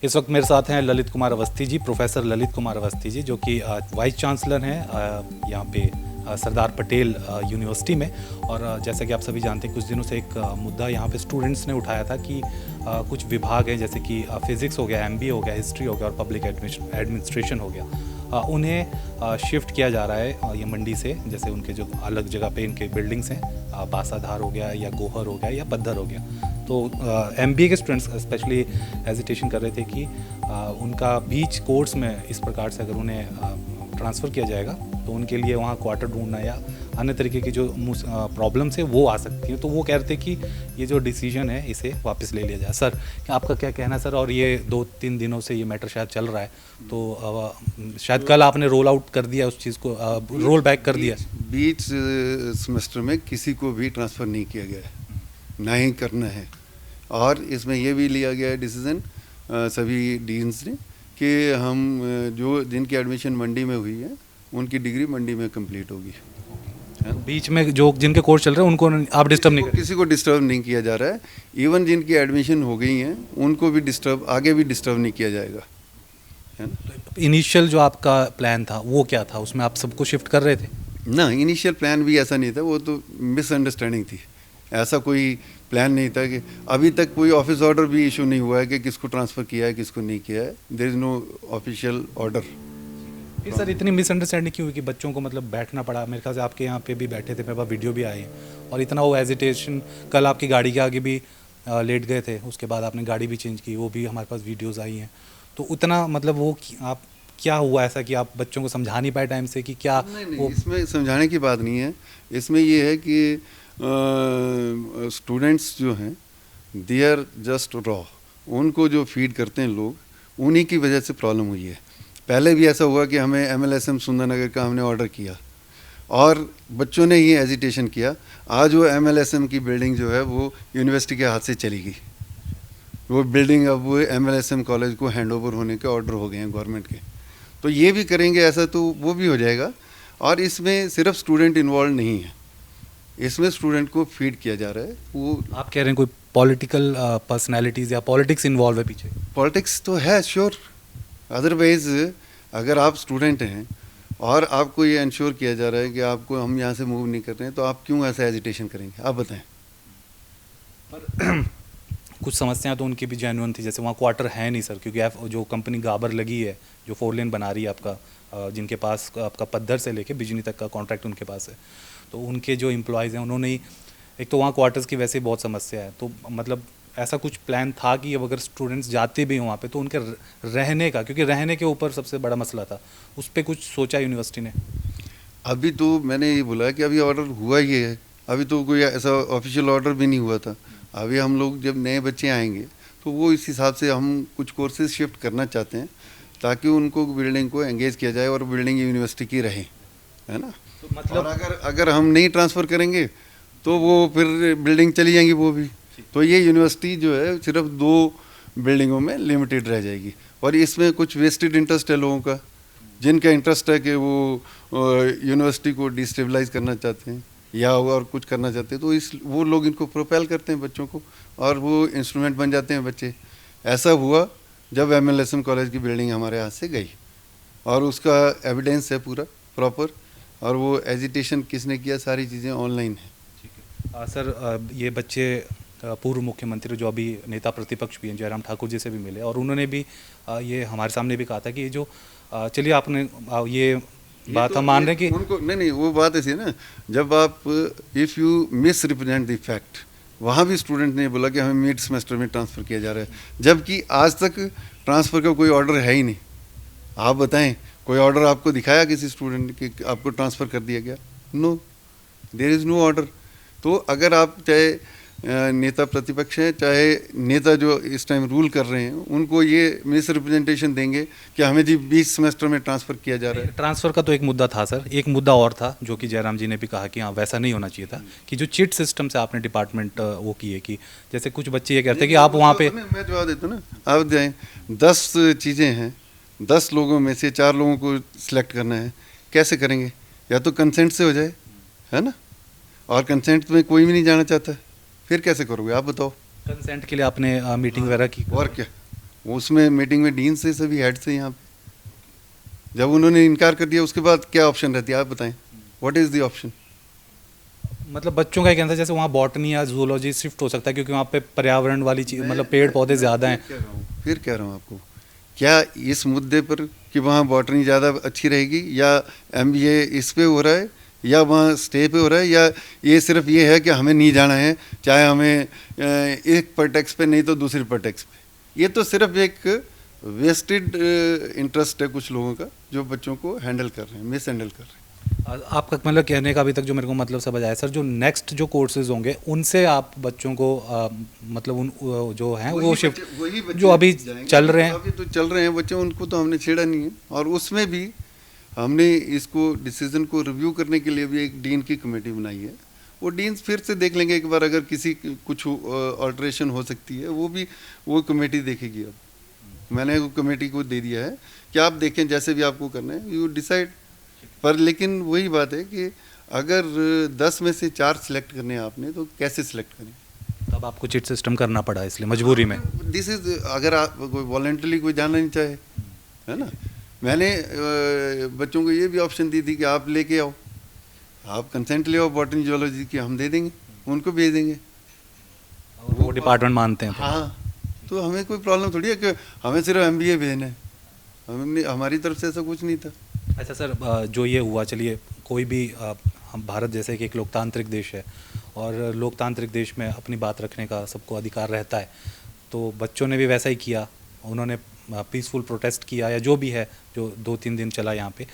इस वक्त मेरे साथ हैं ललित कुमार अवस्थी जी, प्रोफेसर ललित कुमार अवस्थी जी, जो कि वाइस चांसलर हैं यहाँ पे सरदार पटेल यूनिवर्सिटी में। और जैसा कि आप सभी जानते हैं, कुछ दिनों से एक मुद्दा यहाँ पे स्टूडेंट्स ने उठाया था कि कुछ विभाग हैं, जैसे कि फिज़िक्स हो गया, एमबीए हो गया, हिस्ट्री हो गया और पब्लिक एडमिनिस्ट्रेशन हो गया, उन्हें शिफ्ट किया जा रहा है ये मंडी से। जैसे उनके जो अलग जगह पे इनके बिल्डिंग्स हैं, बासाधार हो गया या गोहर हो गया या पद्धर हो गया। तो एमबीए के स्टूडेंट्स स्पेशली हेजिटेशन कर रहे थे कि उनका बीच कोर्स में इस प्रकार से अगर उन्हें ट्रांसफ़र किया जाएगा तो उनके लिए वहाँ क्वार्टर ढूंढना या अन्य तरीके की जो प्रॉब्लम्स है वो आ सकती है। तो वो कह रहे थे कि ये जो डिसीजन है इसे वापस ले लिया जाए। सर, आपका क्या कहना है सर? और ये 2-3 दिनों से ये मैटर शायद चल रहा है, तो शायद कल आपने रोल आउट कर दिया उस चीज़ को, रोल बैक कर दिया। बीच सेमेस्टर में किसी को भी ट्रांसफ़र नहीं किया गया है, ना ही करना है। और इसमें यह भी लिया गया है डिसीज़न सभी डीन्स ने कि हम जिनकी एडमिशन मंडी में हुई है उनकी डिग्री मंडी में कंप्लीट होगी। बीच में जो जिनके कोर्स चल रहे हैं उनको आप डिस्टर्ब नहीं करें? किसी को डिस्टर्ब नहीं किया जा रहा है। इवन जिनकी एडमिशन हो गई हैं उनको भी आगे भी डिस्टर्ब नहीं किया जाएगा, है ना। इनिशियल जो आपका प्लान था वो क्या था? उसमें आप सबको शिफ्ट कर रहे थे ना? इनिशियल प्लान भी ऐसा नहीं था, वो तो मिसअंडरस्टैंडिंग थी। ऐसा कोई प्लान नहीं था कि अभी तक कोई ऑफिस ऑर्डर भी इशू नहीं हुआ है कि किसको ट्रांसफ़र किया है किसको नहीं किया है। There is no official order. फिर सर इतनी मिसअंडरस्टैंडिंग क्यों हुई कि बच्चों को मतलब बैठना पड़ा? मेरे ख्याल से आपके यहाँ पे भी बैठे थे, मेरे पास वीडियो भी आए हैं, और इतना वो एजिटेशन। कल आपकी गाड़ी के आगे भी लेट गए थे, उसके बाद आपने गाड़ी भी चेंज की, वो भी हमारे पास वीडियोज़ आई हैं। तो उतना मतलब वो आप क्या हुआ ऐसा कि आप बच्चों को समझा नहीं पाए टाइम से कि क्या? नहीं, इसमें समझाने की बात नहीं है। इसमें ये है कि स्टूडेंट्स जो हैं दे आर जस्ट रॉ, उनको जो फीड करते हैं लोग, उन्हीं की वजह से प्रॉब्लम हुई है। पहले भी ऐसा हुआ कि हमें एमएलएसएम सुंदरनगर का हमने ऑर्डर किया और बच्चों ने ये एजिटेशन किया। आज वो एमएलएसएम की बिल्डिंग जो है वो यूनिवर्सिटी के हाथ से चली गई। वो बिल्डिंग अब वो एमएलएसएम कॉलेज को हैंडओवर होने के ऑर्डर हो गए हैं गवर्नमेंट के। तो ये भी करेंगे ऐसा तो वो भी हो जाएगा। और इसमें सिर्फ स्टूडेंट इन्वॉल्व नहीं है, इसमें स्टूडेंट को फीड किया जा रहा है। वो आप कह रहे हैं कोई पॉलिटिकल पर्सनैलिटीज़ या पॉलिटिक्स इन्वॉल्व है पीछे? पॉलिटिक्स तो है श्योर। अदरवाइज़ अगर आप स्टूडेंट हैं और आपको ये इंश्योर किया जा रहा है कि आपको हम यहाँ से मूव नहीं कर रहे हैं, तो आप क्यों ऐसा एजिटेशन करेंगे? आप बताएं। पर कुछ समस्याएं तो उनकी भी जेन्युइन थी, जैसे वहाँ क्वार्टर है नहीं सर, क्योंकि जो कंपनी गाबर लगी है जो 4 लेन बना रही है आपका, जिनके पास आपका पद्धर से लेके बिजनी तक का कॉन्ट्रैक्ट उनके पास है, तो उनके जो एम्प्लॉयज़ हैं उन्होंने ही, एक तो वहाँ क्वार्टर्स की वैसे ही बहुत समस्या है। तो मतलब ऐसा कुछ प्लान था कि अब अगर स्टूडेंट्स जाते भी हैं वहाँ पे तो उनके रहने का, क्योंकि रहने के ऊपर सबसे बड़ा मसला था, उस पर कुछ सोचा यूनिवर्सिटी ने? अभी तो मैंने ये बोला कि अभी ऑर्डर हुआ ही है, अभी तो कोई ऐसा ऑफिशियल ऑर्डर भी नहीं हुआ था। अभी हम लोग जब नए बच्चे आएंगे तो वो इस हिसाब से हम कुछ कोर्सेज शिफ्ट करना चाहते हैं ताकि उनको बिल्डिंग को एंगेज किया जाए और बिल्डिंग यूनिवर्सिटी की रहे, है ना। तो मतलब और अगर हम नहीं ट्रांसफ़र करेंगे तो वो फिर बिल्डिंग चली जाएंगी वो भी। तो ये यूनिवर्सिटी जो है सिर्फ 2 बिल्डिंगों में लिमिटेड रह जाएगी। और इसमें कुछ वेस्टेड इंटरेस्ट है लोगों का, जिनका इंटरेस्ट है कि वो यूनिवर्सिटी को डिस्टेबलाइज करना चाहते हैं या और कुछ करना चाहते हैं, तो वो लोग इनको प्रोपेल करते हैं बच्चों को और वो इंस्ट्रूमेंट बन जाते हैं बच्चे। ऐसा हुआ जब एमएलएसएम कॉलेज की बिल्डिंग हमारे हाथ से गई और उसका एविडेंस है पूरा प्रॉपर, और वो एजिटेशन किसने किया सारी चीज़ें ऑनलाइन है। ठीक है सर, ये बच्चे पूर्व मुख्यमंत्री जो अभी नेता प्रतिपक्ष भी हैं जयराम ठाकुर जी से भी मिले, और उन्होंने भी ये हमारे सामने भी कहा था कि ये जो चलिए आपने ये बात हम मान रहे हैं कि उनको नहीं वो बात ऐसी है ना, जब आप if you miss represent the fact, वहाँ भी स्टूडेंट ने बोला कि हमें मिड सेमेस्टर में ट्रांसफ़र किया जा रहा है, जबकि आज तक ट्रांसफ़र का कोई ऑर्डर है ही नहीं। आप बताएं, कोई ऑर्डर आपको दिखाया किसी स्टूडेंट ने कि आपको ट्रांसफ़र कर दिया गया? No, there is no order. तो अगर आप चाहे नेता प्रतिपक्ष हैं चाहे नेता जो इस टाइम रूल कर रहे हैं, उनको ये मिस रिप्रेजेंटेशन देंगे कि हमें जी 20 सेमेस्टर में ट्रांसफ़र किया जा रहा है। ट्रांसफ़र का तो एक मुद्दा था सर, एक मुद्दा और था जो कि जयराम जी ने भी कहा कि हाँ वैसा नहीं होना चाहिए था, कि जो चिट सिस्टम से आपने डिपार्टमेंट वो किए कि जैसे कुछ बच्चे ये कहते हैं कि आप वहाँ पे, मैं जवाब देता हूँ ना, आप जाएँ 10 चीज़ें हैं, 10 लोगों में से 4 लोगों को सिलेक्ट करना है, कैसे करेंगे? या तो कंसेंट से हो जाए, है ना, और कंसेंट में कोई भी नहीं जाना चाहता, फिर कैसे करोगे आप बताओ? कंसेंट के लिए आपने मीटिंग वगैरह की? और क्या, उसमें मीटिंग में डीन से सभी हेड से यहाँ पे, जब उन्होंने इनकार कर दिया उसके बाद क्या ऑप्शन रहती है आप बताएं, व्हाट इज़ द ऑप्शन? मतलब बच्चों का कहना है जैसे वहाँ बॉटनी या जूलॉजी शिफ्ट हो सकता है क्योंकि वहाँ पे पर्यावरण वाली चीज मतलब पेड़ पौधे ज़्यादा हैं। फिर कह रहा हूँ आपको, क्या इस मुद्दे पर कि वहाँ बॉटनी ज़्यादा अच्छी रहेगी या एमबीए इस पे हो रहा है या वहाँ स्टे पे हो रहा है, या ये सिर्फ ये है कि हमें नहीं जाना है, चाहे हमें एक पर्टेक्स पे नहीं तो दूसरी पर्टेक्स पे? ये तो सिर्फ एक वेस्टेड इंटरेस्ट है कुछ लोगों का जो बच्चों को हैंडल कर रहे हैं, मिस हैंडल कर रहे हैं। आपका मतलब कहने का अभी तक जो मेरे को मतलब समझ आया सर, जो नेक्स्ट जो कोर्सेज होंगे उनसे आप बच्चों को मतलब उन जो हैं वो शिफ्ट जो अभी चल रहे हैं, अभी तो चल रहे हैं बच्चे, उनको तो हमने छेड़ा नहीं है। और उसमें भी हमने इसको डिसीजन को रिव्यू करने के लिए भी एक डीन की कमेटी बनाई है। वो डीन फिर से देख लेंगे एक बार, अगर किसी कुछ ऑल्ट्रेशन हो सकती है वो भी वो कमेटी देखेगी। अब मैंने वो कमेटी को दे दिया है कि आप देखें जैसे भी आपको करना है यू डिसाइड। पर लेकिन वही बात है कि अगर 10 में से 4 सिलेक्ट करने हैं आपने तो कैसे सिलेक्ट करें? तब आपको चिट सिस्टम करना पड़ा इसलिए मजबूरी में। दिस इज, अगर आप कोई वॉलेंटरली कोई जाना नहीं चाहे, है ना, मैंने बच्चों को ये भी ऑप्शन दी थी कि आप लेके आओ, आप कंसेंट ले आओ बॉटनी जूलॉजी की, हम दे देंगे, उनको भेज देंगे, वो डिपार्टमेंट मानते हैं। हाँ, तो हमें कोई प्रॉब्लम थोड़ी है कि हमें सिर्फ एमबीए भेजना है, हमने हमारी तरफ से ऐसा कुछ नहीं था। अच्छा सर, जो ये हुआ, चलिए कोई भी हम भारत जैसे कि एक लोकतांत्रिक देश है और लोकतांत्रिक देश में अपनी बात रखने का सबको अधिकार रहता है, तो बच्चों ने भी वैसा ही किया, उन्होंने पीसफुल प्रोटेस्ट किया या जो भी है जो 2-3 दिन चला यहाँ पे।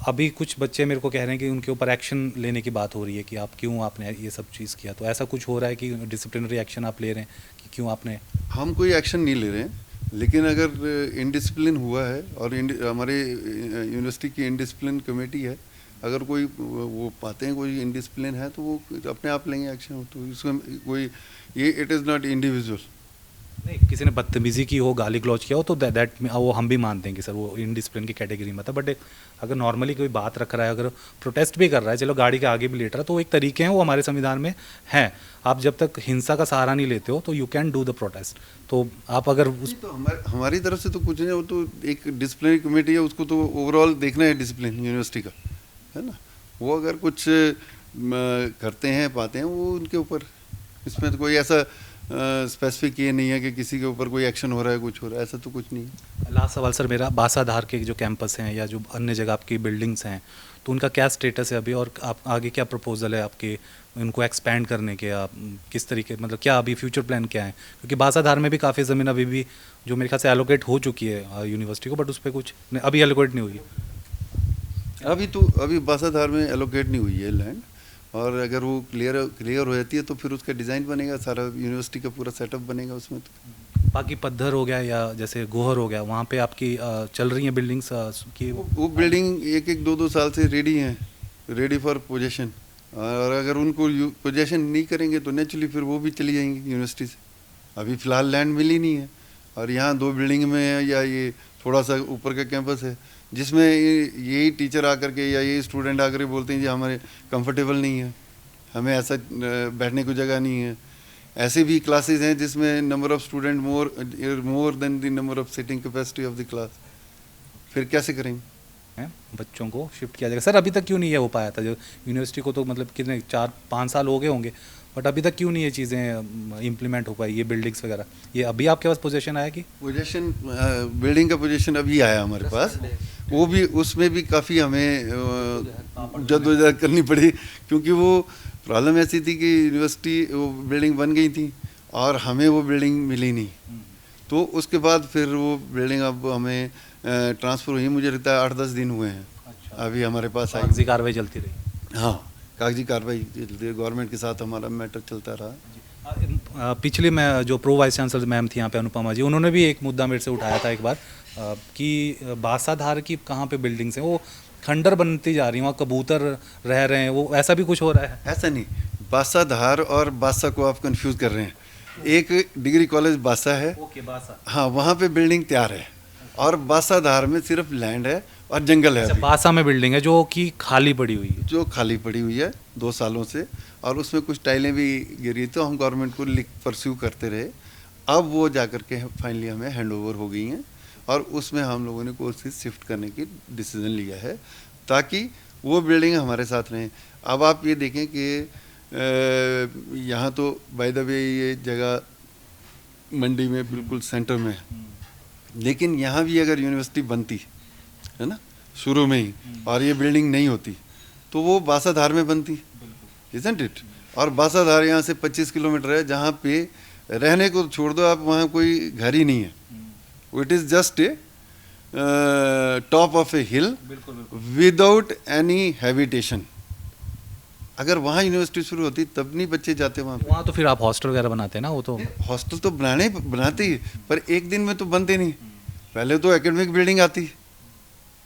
अभी कुछ बच्चे मेरे को कह रहे हैं कि उनके ऊपर एक्शन लेने की बात हो रही है कि आप क्यों आपने ये सब चीज़ किया, तो ऐसा कुछ हो रहा है कि डिसिप्लिनरी एक्शन आप ले रहे हैं कि क्यों आपने? हम कोई एक्शन नहीं ले रहे हैं, लेकिन अगर इनडिसिप्लिन हुआ है और हमारे यूनिवर्सिटी की इनडिसिप्लिन कमेटी है, अगर कोई वो पाते हैं कोई इनडिसिप्लिन है तो वो अपने आप लेंगे एक्शन। तो इसमें कोई ये इट इज़ नॉट इंडिविजुअल। नहीं, किसी ने बदतमीजी की हो, गाली गलौज किया हो तो दैट वो हम भी मानते हैं कि सर वो इनडिसिप्लिन की कैटेगरी में था। बट अगर नॉर्मली कोई बात रख रहा है, अगर प्रोटेस्ट भी कर रहा है, चलो गाड़ी के आगे भी लेट रहा है, तो वो एक तरीके हैं, वो हमारे संविधान में हैं। आप जब तक हिंसा का सहारा नहीं लेते हो तो you can do the protest. तो आप अगर उस तो हमारी तरफ से तो कुछ नहीं, वो तो एक डिसिप्लिनरी कमेटी है, उसको तो ओवरऑल देखना है डिसिप्लिन यूनिवर्सिटी का, है ना। वो अगर कुछ करते हैं पाते हैं वो उनके ऊपर, इसमें तो कोई ऐसा स्पेसिफिक ये नहीं है कि किसी के ऊपर कोई एक्शन हो रहा है, कुछ हो रहा है, ऐसा तो कुछ नहीं है। लास्ट सवाल सर मेरा, बासाधार के जो कैंपस हैं या जो अन्य जगह आपकी बिल्डिंग्स हैं, तो उनका क्या स्टेटस है अभी, और आप आगे क्या प्रपोजल है आपके उनको एक्सपेंड करने के, आप किस तरीके, मतलब क्या अभी फ्यूचर प्लान क्या है? क्योंकि बासाधार में भी काफ़ी ज़मीन अभी भी जो मेरे ख्याल से एलोकेट हो चुकी है यूनिवर्सिटी को, बट उस पर कुछ अभी एलोकेट नहीं हुई है। अभी बासाधार में एलोकेट नहीं हुई है लैंड, और अगर वो क्लियर हो जाती है तो फिर उसका डिज़ाइन बनेगा, सारा यूनिवर्सिटी का पूरा सेटअप बनेगा उसमें। तो बाकी पद्धर हो गया या जैसे गोहर हो गया, वहाँ पे आपकी चल रही हैं बिल्डिंग्स की? वो बिल्डिंग 1-2 साल से रेडी हैं, रेडी फॉर पोजेशन, और अगर उनको पोजेशन नहीं करेंगे तो नेचुरली फिर वो भी चली जाएंगी यूनिवर्सिटी से। अभी फ़िलहाल लैंड मिली नहीं है, और यहाँ 2 बिल्डिंग में है, या ये थोड़ा सा ऊपर का कैंपस है जिसमें यही टीचर आकर के या यही स्टूडेंट आकर के बोलते हैं जी हमारे कंफर्टेबल नहीं है, हमें ऐसा बैठने को जगह नहीं है। ऐसे भी क्लासेस हैं जिसमें number of student more than the number of sitting capacity of the class, फिर कैसे करेंगे? हैं बच्चों को शिफ्ट किया जाएगा। सर अभी तक क्यों नहीं ये हो पाया था? जो यूनिवर्सिटी को तो मतलब कितने 4-5 साल हो गए होंगे, बट अभी तक क्यों नहीं ये चीज़ें इम्प्लीमेंट हो पाई, ये बिल्डिंग्स वगैरह? ये अभी आपके पास पोजीशन आया कि? पोजीशन बिल्डिंग का पोजीशन अभी आया हमारे पास, वो भी उसमें भी काफ़ी हमें जद्दोजहद करनी पड़ी, क्योंकि वो प्रॉब्लम ऐसी थी कि यूनिवर्सिटी वो बिल्डिंग बन गई थी और हमें वो बिल्डिंग मिली नहीं। तो उसके बाद फिर वो बिल्डिंग अब हमें ट्रांसफ़र हुई, मुझे लगता है 8-10 दिन हुए हैं। अच्छा। अभी हमारे पास आई, कागजी कार्रवाई चलती रही? हाँ, कागजी कार्रवाई चलती है, गवर्नमेंट के साथ हमारा मैटर चलता रहा। पिछले मैं जो प्रो वाइस चांसलर मैम थी यहाँ पे, अनुपमा जी, उन्होंने भी एक मुद्दा मेरे से उठाया था एक बार कि बासाधार की कहाँ पे बिल्डिंग्स हैं, वो खंडर बनती जा रही हैं, वहाँ कबूतर रह रहे हैं, वो ऐसा भी कुछ हो रहा है? ऐसा नहीं, बासाधार और बासा को आप कंफ्यूज कर रहे हैं। एक डिग्री कॉलेज बासा है, ओके बासा, हाँ, वहाँ पे बिल्डिंग तैयार है, और बासाधार में सिर्फ लैंड है और जंगल है। अच्छा, बासा में बिल्डिंग है जो कि खाली पड़ी हुई है? जो खाली पड़ी हुई है 2 सालों से, और उसमें कुछ टाइलें भी गिरी, तो हम गवर्नमेंट को परस्यू करते रहे, अब वो जाकर के फाइनली हमें हैंड ओवर हो गई हैं और उसमें हम लोगों ने कोर्सेज शिफ्ट करने की डिसीजन लिया है ताकि वो बिल्डिंग हमारे साथ रहें। अब आप ये देखें कि यहाँ तो बाय द वे ये जगह मंडी में बिल्कुल सेंटर में है, लेकिन यहाँ भी अगर यूनिवर्सिटी बनती है ना शुरू में ही और ये बिल्डिंग नहीं होती तो वो बासाधार में बनती, इज़न्ट इट? और बासाधार यहाँ से 25 किलोमीटर है, जहाँ पे रहने को छोड़ दो आप, वहाँ कोई घर ही नहीं है। It is just a top of A hill without any habitation. अगर वहाँ यूनिवर्सिटी शुरू होती तब नहीं बच्चे जाते वहाँ तो फिर आप हॉस्टल वगैरह बनाते हैं ना? वो तो हॉस्टल तो बनाते ही, पर एक दिन में तो बनते नहीं। पहले तो एकेडमिक बिल्डिंग आती,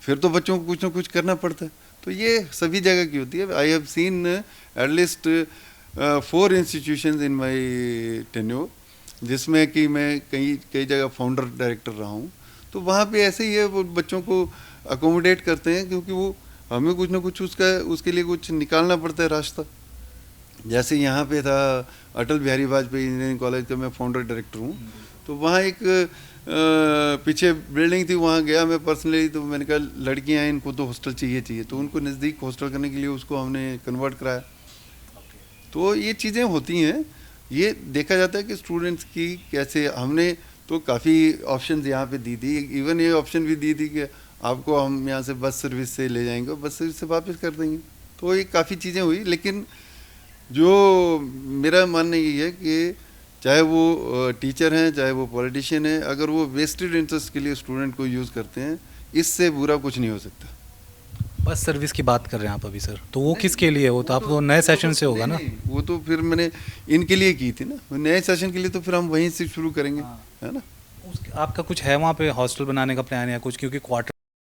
फिर तो बच्चों को कुछ ना कुछ करना पड़ता है। तो ये सभी जगह की होती है। I have seen at least 4 institutions in my tenure, जिसमें कि मैं कई जगह फाउंडर डायरेक्टर रहा हूँ। तो वहाँ पे ऐसे ही है, वो बच्चों को अकोमोडेट करते हैं क्योंकि वो हमें कुछ ना कुछ उसके लिए कुछ निकालना पड़ता है रास्ता। जैसे यहाँ पे था अटल बिहारी वाजपेयी इंजीनियरिंग कॉलेज का, मैं फाउंडर डायरेक्टर हूँ। तो वहाँ एक पीछे बिल्डिंग थी, वहाँ गया मैं पर्सनली, तो मैंने कहा लड़कियाँ हैं, इनको तो हॉस्टल चाहिए, तो उनको नज़दीक हॉस्टल करने के लिए उसको हमने कन्वर्ट कराया। तो ये चीज़ें होती हैं, ये देखा जाता है कि स्टूडेंट्स की कैसे। हमने तो काफ़ी ऑप्शंस यहाँ पे दी थी, इवन ये ऑप्शन भी दी थी कि आपको हम यहाँ से बस सर्विस से ले जाएंगे और बस सर्विस से वापस कर देंगे। तो ये काफ़ी चीज़ें हुई, लेकिन जो मेरा मानना यही है कि चाहे वो टीचर हैं चाहे वो पॉलिटिशियन है, अगर वो वेस्टेड इंटरेस्ट के लिए स्टूडेंट को यूज़ करते हैं, इससे बुरा कुछ नहीं हो सकता। बस सर्विस की बात कर रहे हैं आप अभी सर, तो वो किसके लिए? वो तो आप तो नए सेशन से होगा ना? वो तो फिर मैंने इनके लिए की थी ना, नए सेशन के लिए, तो फिर हम वहीं से शुरू करेंगे, है ना? आपका कुछ है वहाँ पे हॉस्टल बनाने का प्लान या कुछ? क्योंकि क्वार्टर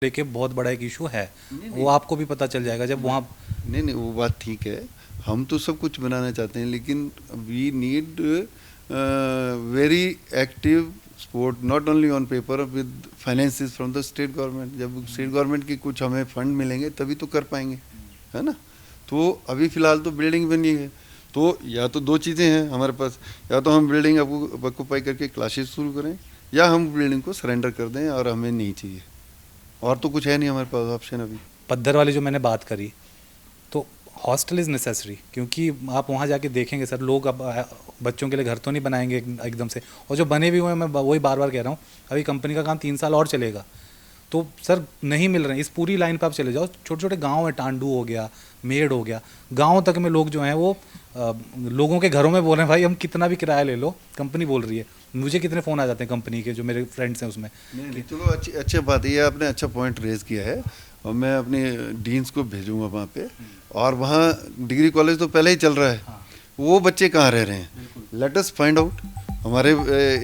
लेके बहुत बड़ा एक इशू है, वो आपको भी पता चल जाएगा जब वहाँ। नहीं, वो बात ठीक है, हम तो सब कुछ बनाना चाहते हैं, लेकिन we need very active support, not only on paper, with finances from the state government. जब स्टेट गवर्नमेंट की कुछ हमें फंड मिलेंगे तभी तो कर पाएंगे, है ना? तो अभी फ़िलहाल तो बिल्डिंग बनी है, तो या तो 2 चीज़ें हैं हमारे पास, या तो हम बिल्डिंग ऑक्यूपाई करके क्लासेस शुरू करें, या हम बिल्डिंग को सरेंडर कर दें और हमें नहीं चाहिए, और तो कुछ है नहीं हमारे पास ऑप्शन अभी। पद्धर वाली जो मैंने बात करी, तो हॉस्टल इज़ नेसेसरी, क्योंकि आप वहाँ जाके देखेंगे सर, लोग अब बच्चों के लिए घर तो नहीं बनाएंगे एकदम से, और जो बने भी हुए हैं, मैं वही बार बार कह रहा हूँ, अभी कंपनी का काम 3 साल और चलेगा, तो सर नहीं मिल रहे हैं। इस पूरी लाइन पे आप चले जाओ, छोटे छोटे गांव है, टांडू हो गया, मेड़ हो गया, गांव तक में लोग जो हैं वो लोगों के घरों में बोल रहे हैं भाई हम कितना भी किराया ले लो, कंपनी बोल रही है। मुझे कितने फ़ोन आ जाते हैं कंपनी के, जो मेरे फ्रेंड्स हैं उसमें। नहीं, चलो अच्छी बात है, ये आपने अच्छा पॉइंट रेज़ किया है, और मैं अपने डीन्स को भेजूँगा वहाँ पे, और वहाँ डिग्री कॉलेज तो पहले ही चल रहा है, वो बच्चे कहाँ रह रहे हैं, लेट अस फाइंड आउट। हमारे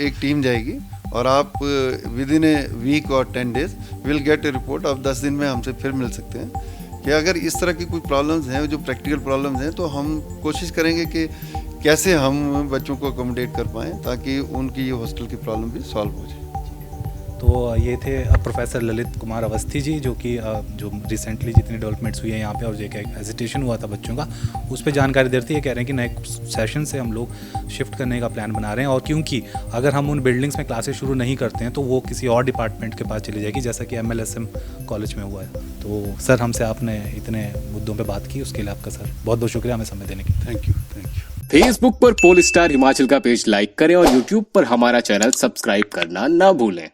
एक टीम जाएगी और आप विद इन ए वीक और 10 days will get A report. आप 10 दिन में हमसे फिर मिल सकते हैं कि अगर इस तरह की कुछ प्रॉब्लम्स हैं, जो प्रैक्टिकल प्रॉब्लम्स हैं, तो हम कोशिश करेंगे कि कैसे हम बच्चों को अकोमोडेट कर पाएँ ताकि उनकी ये हॉस्टल की प्रॉब्लम भी सॉल्व हो जाए। तो ये थे प्रोफेसर ललित कुमार अवस्थी जी, जो कि जो रिसेंटली जितनी डेवलपमेंट्स हुई हैं यहाँ पे और जो एक हेजिटेशन हुआ था बच्चों का, उस पर जानकारी देती है। कह रहे हैं कि नए सेशन से हम लोग शिफ्ट करने का प्लान बना रहे हैं, और क्योंकि अगर हम उन बिल्डिंग्स में क्लासेस शुरू नहीं करते हैं तो वो किसी और डिपार्टमेंट के पास चली जाएगी, जैसा कि MLSM कॉलेज में हुआ है। तो सर हमसे आपने इतने मुद्दों पर बात की, उसके लिए आपका सर बहुत बहुत शुक्रिया हमें समय देने की। Thank you. फेसबुक पर पोलस्टार हिमाचल का पेज लाइक करें और यूट्यूब पर हमारा चैनल सब्सक्राइब करना ना भूलें।